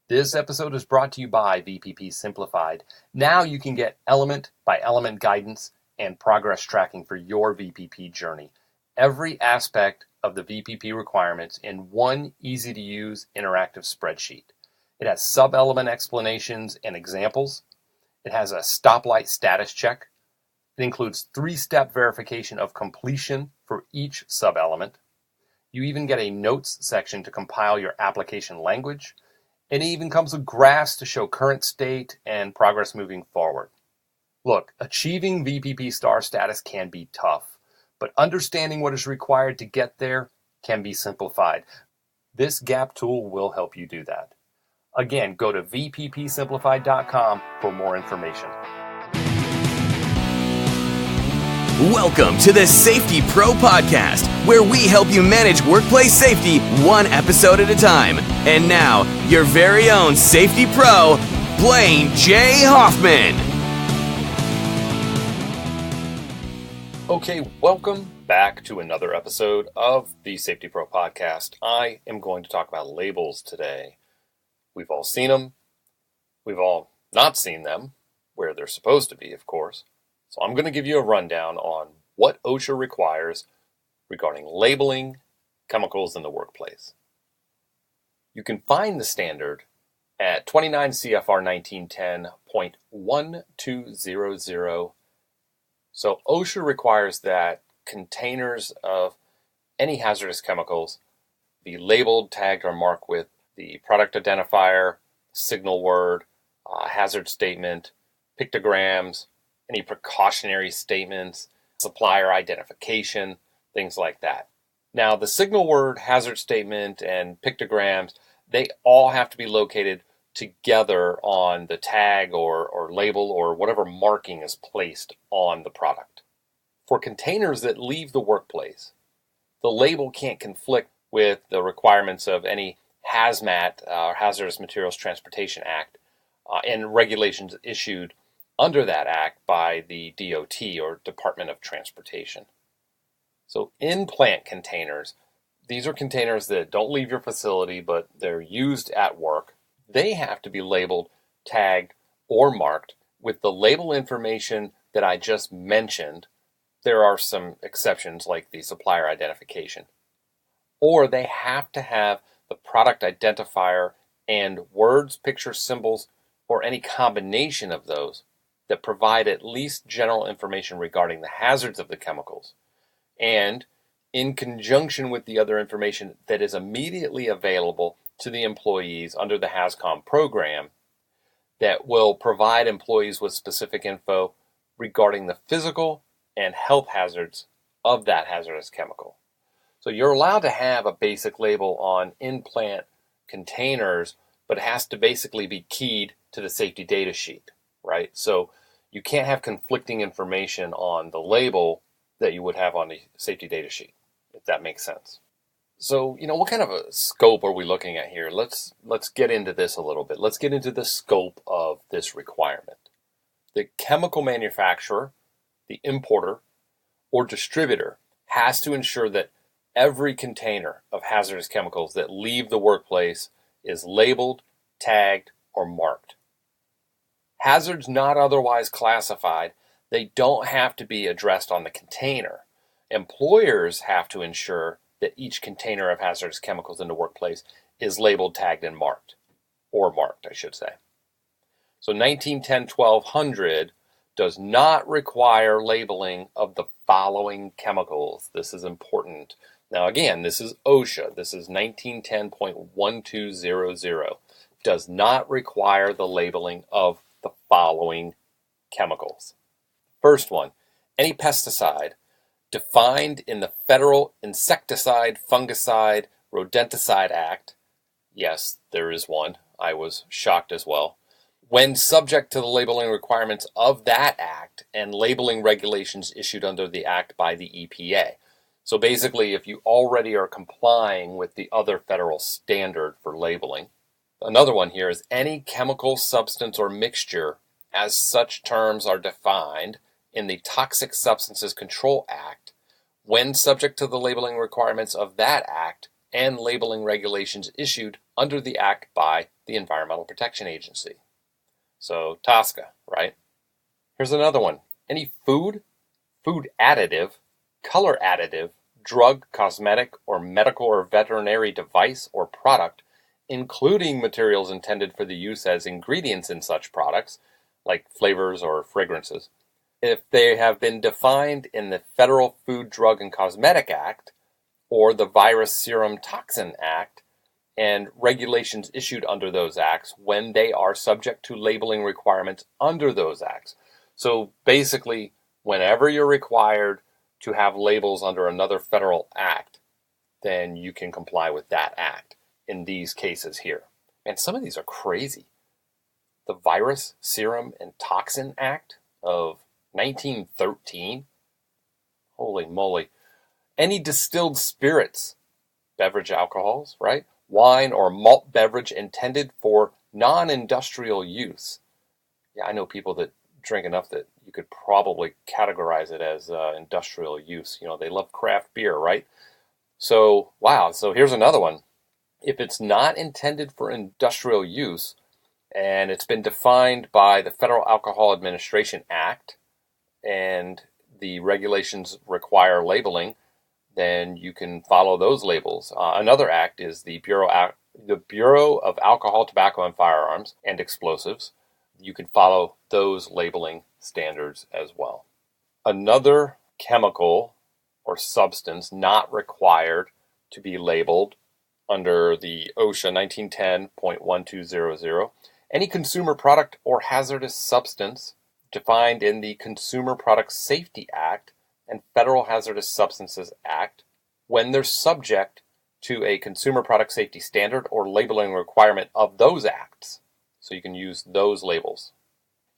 This episode is brought to you by Vpp Simplified. Now you can get element by element guidance and progress tracking for your VPP journey. Every aspect of the VPP requirements in one easy-to-use interactive spreadsheet. It has sub-element explanations and examples. It has a stoplight status check. It includes 3-step verification of completion for each sub-element. You even get a notes section to compile your application language. And it even comes with graphs to show current state and progress moving forward. Look, achieving VPP star status can be tough, but understanding what is required to get there can be simplified. This gap tool will help you do that. Again, go to vppsimplified.com for more information. Welcome to the Safety Pro Podcast, where we help you manage workplace safety one episode at a time. And now, your very own Safety Pro, Blaine J. Hoffman. Okay, welcome back to another episode of the Safety Pro Podcast. I am going to talk about labels today. We've all seen them. We've all not seen them, where they're supposed to be, of course. So I'm going to give you a rundown on what OSHA requires regarding labeling chemicals in the workplace. You can find the standard at 29 CFR 1910.1200. So OSHA requires that containers of any hazardous chemicals be labeled, tagged, or marked with the product identifier, signal word, hazard statement, pictograms, any precautionary statements, supplier identification, things like that. Now, the signal word, hazard statement, and pictograms, they all have to be located together on the tag or label or whatever marking is placed on the product. For containers that leave the workplace, the label can't conflict with the requirements of any HAZMAT, or Hazardous Materials Transportation Act, and regulations issued under that act by the DOT, or Department of Transportation. So in-plant containers, these are containers that don't leave your facility, but they're used at work. They have to be labeled, tagged, or marked with the label information that I just mentioned. There are some exceptions like the supplier identification. Or they have to have the product identifier and words, pictures, symbols, or any combination of those that provide at least general information regarding the hazards of the chemicals, and in conjunction with the other information that is immediately available to the employees under the HAZCOM program that will provide employees with specific info regarding the physical and health hazards of that hazardous chemical. So you're allowed to have a basic label on in-plant containers, but it has to basically be keyed to the safety data sheet. Right? So you can't have conflicting information on the label that you would have on the safety data sheet, if that makes sense. So, what kind of a scope are we looking at here? Let's get into this a little bit. Let's get into the scope of this requirement. The chemical manufacturer, the importer, or distributor has to ensure that every container of hazardous chemicals that leave the workplace is labeled, tagged, or marked. Hazards not otherwise classified, they don't have to be addressed on the container. Employers have to ensure that each container of hazardous chemicals in the workplace is labeled, tagged, and marked. Or marked, I should say. So 1910-1200 does not require labeling of the following chemicals. This is important. Now again, this is OSHA. This is 1910.1200. Does not require the labeling of the following chemicals. First one, any pesticide defined in the Federal Insecticide, Fungicide, Rodenticide Act. Yes, there is one. I was shocked as well. When subject to the labeling requirements of that act and labeling regulations issued under the act by the EPA. So basically, if you already are complying with the other federal standard for labeling. Another one here is any chemical, substance, or mixture as such terms are defined in the Toxic Substances Control Act when subject to the labeling requirements of that act and labeling regulations issued under the act by the Environmental Protection Agency. So TSCA, right? Here's another one. Any food additive, color additive, drug, cosmetic, or medical or veterinary device or product, including materials intended for the use as ingredients in such products, like flavors or fragrances, if they have been defined in the Federal Food, Drug, and Cosmetic Act or the Virus Serum Toxin Act and regulations issued under those acts when they are subject to labeling requirements under those acts. So basically, whenever you're required to have labels under another federal act, then you can comply with that act in these cases here. And some of these are crazy. The Virus, Serum, and Toxin Act of 1913. Holy moly. Any distilled spirits, beverage alcohols, right? Wine or malt beverage intended for non-industrial use. Yeah, I know people that drink enough that you could probably categorize it as industrial use. You know, they love craft beer, right? So, wow. So here's another one. If it's not intended for industrial use and it's been defined by the Federal Alcohol Administration Act and the regulations require labeling, then you can follow those labels. Another act is the Bureau of Alcohol, Tobacco, and Firearms and Explosives. You can follow those labeling standards as well. Another chemical or substance not required to be labeled under the OSHA 1910.1200, any consumer product or hazardous substance defined in the Consumer Product Safety Act and Federal Hazardous Substances Act when they're subject to a consumer product safety standard or labeling requirement of those acts. So you can use those labels.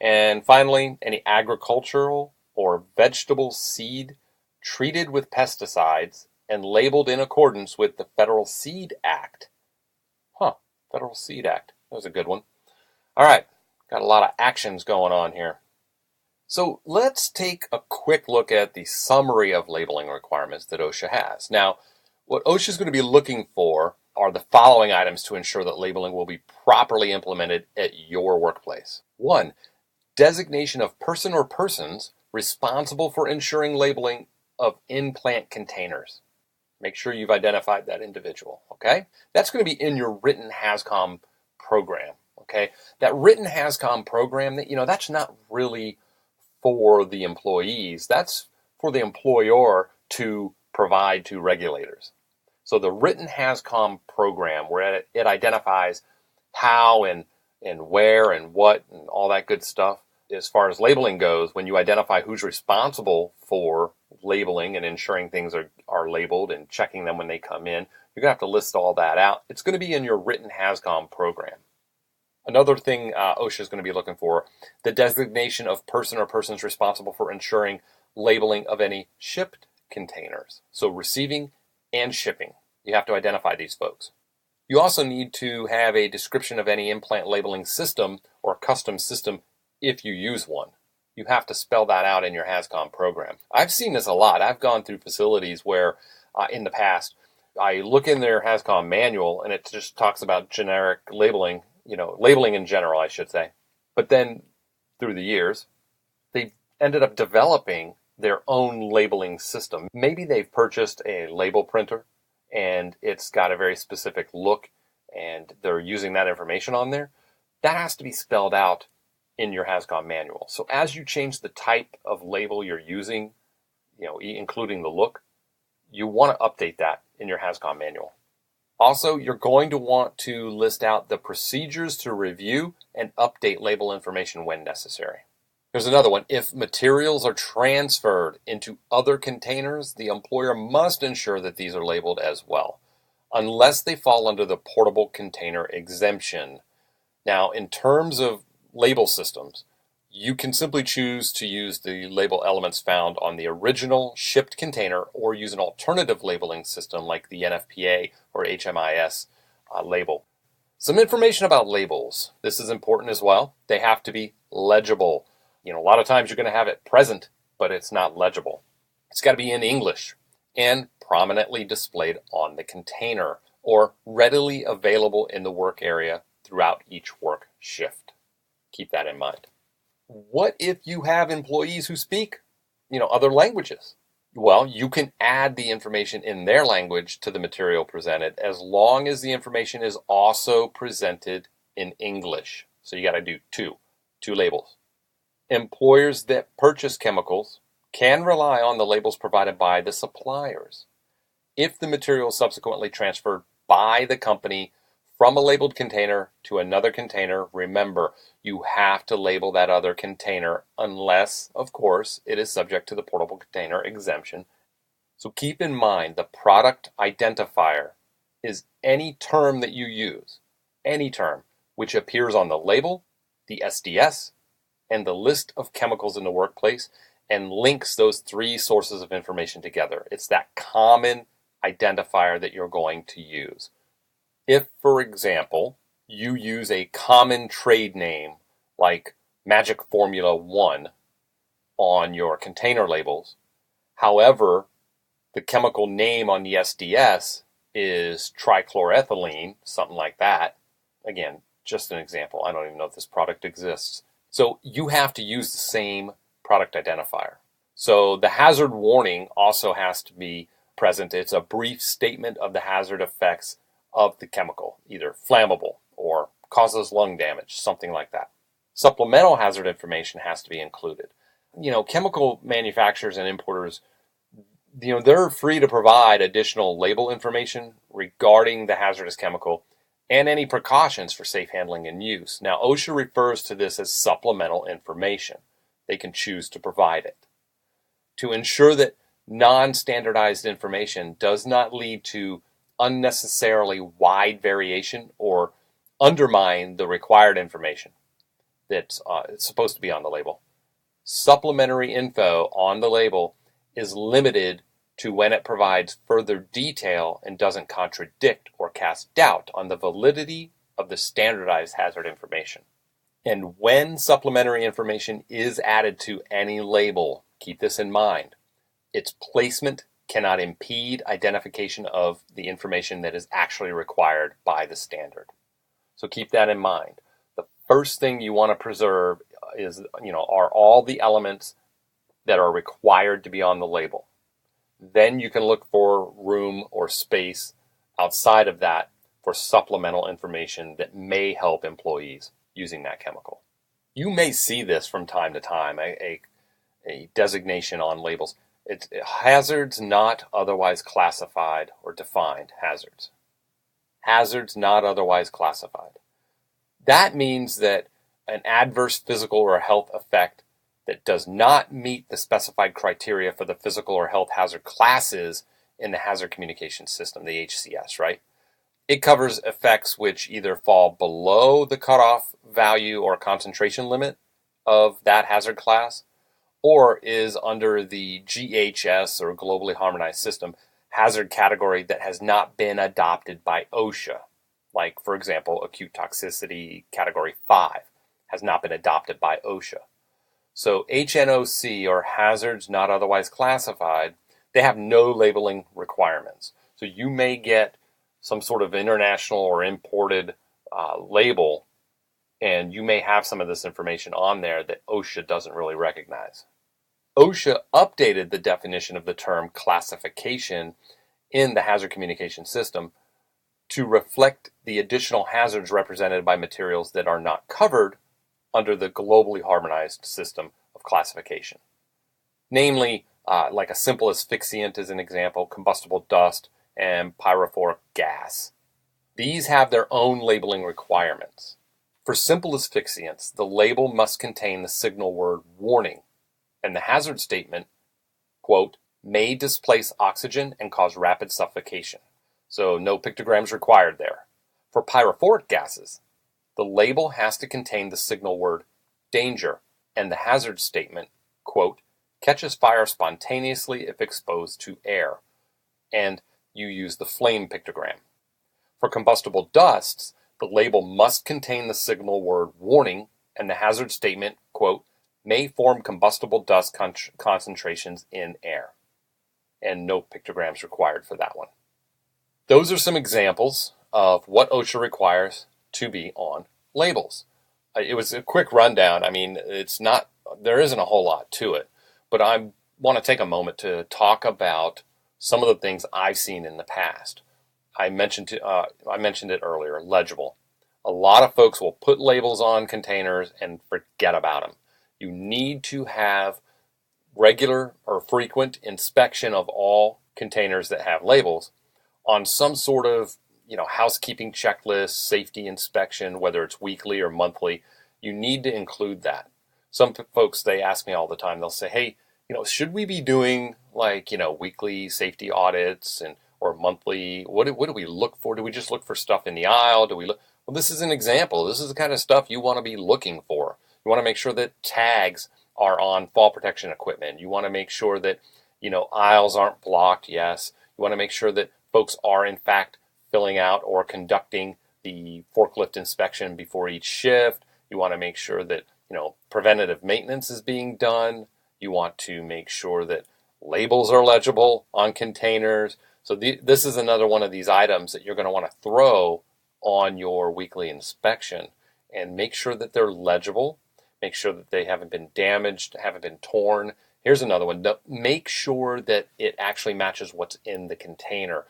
And finally, any agricultural or vegetable seed treated with pesticides and labeled in accordance with the Federal Seed Act. Federal Seed Act. That was a good one. All right, got a lot of actions going on here. So let's take a quick look at the summary of labeling requirements that OSHA has. Now, what OSHA is going to be looking for are the following items to ensure that labeling will be properly implemented at your workplace. 1, designation of person or persons responsible for ensuring labeling of in-plant containers. Make sure you've identified that individual, okay? That's going to be in your written HAZCOM program, okay? That written HAZCOM program, that's not really for the employees. That's for the employer to provide to regulators. So the written HAZCOM program, where it identifies how and where and what and all that good stuff, as far as labeling goes, when you identify who's responsible for labeling and ensuring things are labeled and checking them when they come in, you're going to have to list all that out. It's going to be in your written HAZCOM program. Another thing OSHA is going to be looking for, the designation of person or persons responsible for ensuring labeling of any shipped containers. So receiving and shipping. You have to identify these folks. You also need to have a description of any implant labeling system or custom system if you use one. You have to spell that out in your HAZCOM program. I've seen this a lot. I've gone through facilities where in the past, I look in their HAZCOM manual and it just talks about generic labeling, labeling in general, I should say. But then through the years, they've ended up developing their own labeling system. Maybe they've purchased a label printer and it's got a very specific look and they're using that information on there. That has to be spelled out in your HAZCOM manual. So as you change the type of label you're using, including the look, you want to update that in your HAZCOM manual. Also, you're going to want to list out the procedures to review and update label information when necessary. Here's another one. If materials are transferred into other containers, the employer must ensure that these are labeled as well, unless they fall under the portable container exemption. Now, in terms of label systems, you can simply choose to use the label elements found on the original shipped container or use an alternative labeling system like the NFPA or HMIS label. Some information about labels. This is important as well. They have to be legible. A lot of times you're going to have it present, but it's not legible. It's got to be in English and prominently displayed on the container or readily available in the work area throughout each work shift. Keep that in mind. What if you have employees who speak, other languages? Well, you can add the information in their language to the material presented as long as the information is also presented in English. So you got to do two labels. Employers that purchase chemicals can rely on the labels provided by the suppliers. If the material is subsequently transferred by the company from a labeled container to another container, remember, you have to label that other container unless, of course, it is subject to the portable container exemption. So keep in mind the product identifier is any term that you use, any term, which appears on the label, the SDS, and the list of chemicals in the workplace, and links those three sources of information together. It's that common identifier that you're going to use. If, for example, you use a common trade name like Magic Formula 1 on your container labels, however, the chemical name on the SDS is trichloroethylene, something like that. Again, just an example. I don't even know if this product exists. So you have to use the same product identifier. So the hazard warning also has to be present. It's a brief statement of the hazard effects of the chemical, either flammable or causes lung damage, something like that. Supplemental hazard information has to be included. Chemical manufacturers and importers, they're free to provide additional label information regarding the hazardous chemical and any precautions for safe handling and use. Now, OSHA refers to this as supplemental information. They can choose to provide it. To ensure that non-standardized information does not lead to unnecessarily wide variation or undermine the required information that's supposed to be on the label, supplementary info on the label is limited to when it provides further detail and doesn't contradict or cast doubt on the validity of the standardized hazard information. And when supplementary information is added to any label, keep this in mind, its placement cannot impede identification of the information that is actually required by the standard. So keep that in mind. The first thing you want to preserve are all the elements that are required to be on the label. Then you can look for room or space outside of that for supplemental information that may help employees using that chemical. You may see this from time to time, a designation on labels. It's hazards not otherwise classified or defined hazards. Hazards not otherwise classified. That means that an adverse physical or health effect that does not meet the specified criteria for the physical or health hazard classes in the hazard communication system, the HCS, right? It covers effects which either fall below the cutoff value or concentration limit of that hazard class, or is under the GHS or Globally Harmonized System hazard category that has not been adopted by OSHA. Like, for example, acute toxicity category 5 has not been adopted by OSHA. So HNOC, or hazards not otherwise classified, they have no labeling requirements. So you may get some sort of international or imported label, and you may have some of this information on there that OSHA doesn't really recognize. OSHA updated the definition of the term classification in the hazard communication system to reflect the additional hazards represented by materials that are not covered under the globally harmonized system of classification. Namely, like a simple asphyxiant is an example, combustible dust, and pyrophoric gas. These have their own labeling requirements. For simple asphyxiants, the label must contain the signal word warning, and the hazard statement, quote, may displace oxygen and cause rapid suffocation. So no pictograms required there. For pyrophoric gases, the label has to contain the signal word danger, and the hazard statement, quote, catches fire spontaneously if exposed to air, and you use the flame pictogram. For combustible dusts, the label must contain the signal word warning, and the hazard statement, quote, may form combustible dust concentrations in air, and no pictograms required for that one. Those are some examples of what OSHA requires to be on labels. It was a quick rundown. I mean, there isn't a whole lot to it, but I want to take a moment to talk about some of the things I've seen in the past. I mentioned it earlier, legible. A lot of folks will put labels on containers and forget about them. You need to have regular or frequent inspection of all containers that have labels on some sort of housekeeping checklist, safety inspection, whether it's weekly or monthly. You need to include that. Some folks, they ask me all the time, they'll say, hey, should we be doing weekly safety audits or monthly? What do we look for? Do we just look for stuff in the aisle? Well, this is an example. This is the kind of stuff you want to be looking for. You want to make sure that tags are on fall protection equipment. You want to make sure that, aisles aren't blocked. Yes. You want to make sure that folks are in fact filling out or conducting the forklift inspection before each shift. You want to make sure that, preventative maintenance is being done. You want to make sure that labels are legible on containers. So this is another one of these items that you're going to want to throw on your weekly inspection, and make sure that they're legible. Make sure that they haven't been damaged, haven't been torn. Here's another one. Make sure that it actually matches what's in the container.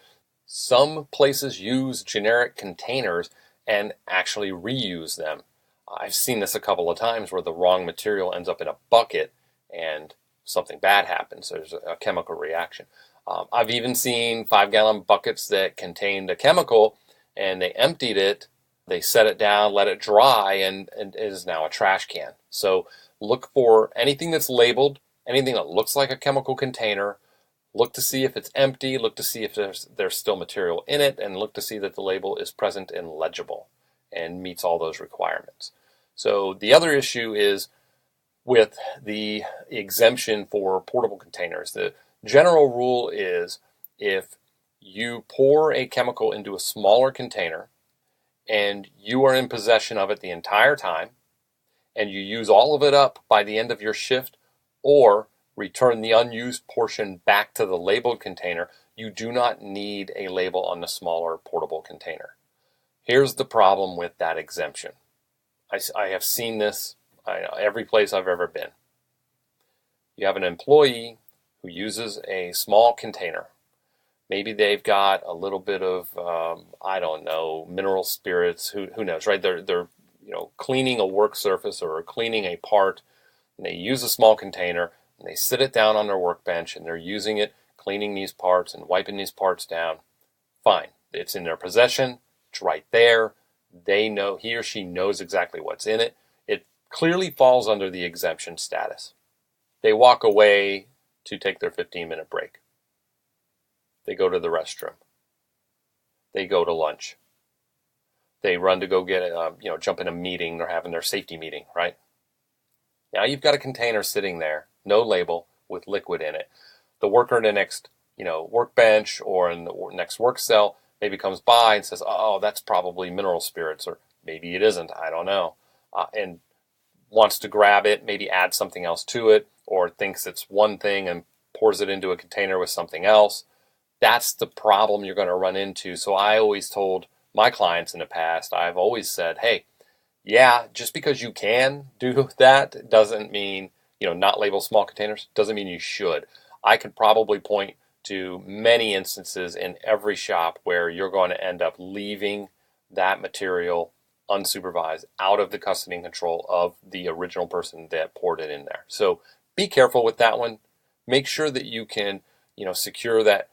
Some places use generic containers and actually reuse them. I've seen this a couple of times where the wrong material ends up in a bucket and something bad happens. There's a chemical reaction. I've even seen 5-gallon buckets that contained a chemical, and they emptied it, they set it down, let it dry, and it is now a trash can. So look for anything that's labeled, anything that looks like a chemical container. Look to see if it's empty, look to see if there's still material in it, and look to see that the label is present and legible and meets all those requirements. So the other issue is with the exemption for portable containers. The general rule is if you pour a chemical into a smaller container and you are in possession of it the entire time, and you use all of it up by the end of your shift, or return the unused portion back to the labeled container, you do not need a label on the smaller portable container. Here's the problem with that exemption. I have seen this every place I've ever been. You have an employee who uses a small container. Maybe they've got a little bit of, mineral spirits, who knows, right? They're cleaning a work surface or cleaning a part, and they use a small container, and they sit it down on their workbench, and they're using it, cleaning these parts and wiping these parts down. Fine. It's in their possession. It's right there. They know, he or she knows exactly what's in it. It clearly falls under the exemption status. They walk away to take their 15-minute break. They go to the restroom. They go to lunch. They run to go get, jump in a meeting. They're having their safety meeting, right? Now you've got a container sitting there, no label, with liquid in it. The worker in the next, workbench or in the next work cell maybe comes by and says, oh, that's probably mineral spirits, or maybe it isn't, I don't know, and wants to grab it, maybe add something else to it, or thinks it's one thing and pours it into a container with something else. That's the problem you're going to run into. So I always told my clients in the past, I've always said, hey, yeah, just because you can do that doesn't mean, not label small containers, doesn't mean you should. I could probably point to many instances in every shop where you're going to end up leaving that material unsupervised out of the custody and control of the original person that poured it in there. So be careful with that one. Make sure that you can, secure that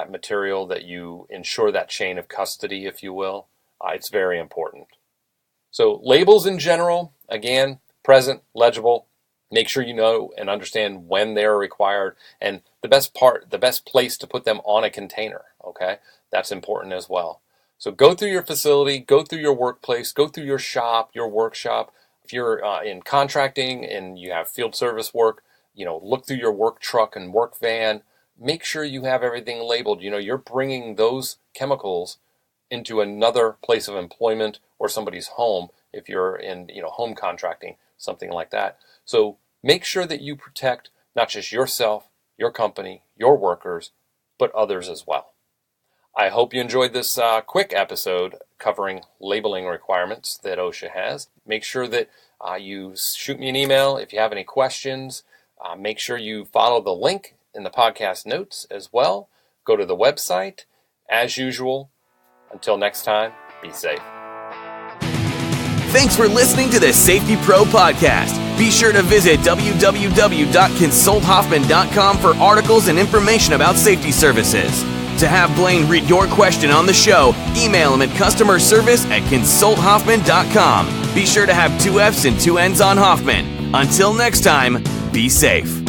material, that you ensure that chain of custody, if you will. It's very important. So labels in general, again, present, legible. Make sure you know and understand when they're required, and the best place to put them on a container, okay? That's important as well. So go through your facility, go through your workplace, go through your shop, your workshop. If you're in contracting and you have field service work, look through your work truck and work van. Make sure you have everything labeled. You're bringing those chemicals into another place of employment or somebody's home if you're in, home contracting, something like that. So make sure that you protect not just yourself, your company, your workers, but others as well. I hope you enjoyed this quick episode covering labeling requirements that OSHA has. Make sure that you shoot me an email if you have any questions. Make sure you follow the link in the podcast notes as well. Go to the website. As usual, until next time, be safe. Thanks for listening to the Safety Pro Podcast. Be sure to visit www.consulthoffman.com for articles and information about safety services. To have Blaine read your question on the show, email him at customerservice@consulthoffman.com. Be sure to have 2 F's and 2 N's on Hoffman. Until next time, be safe.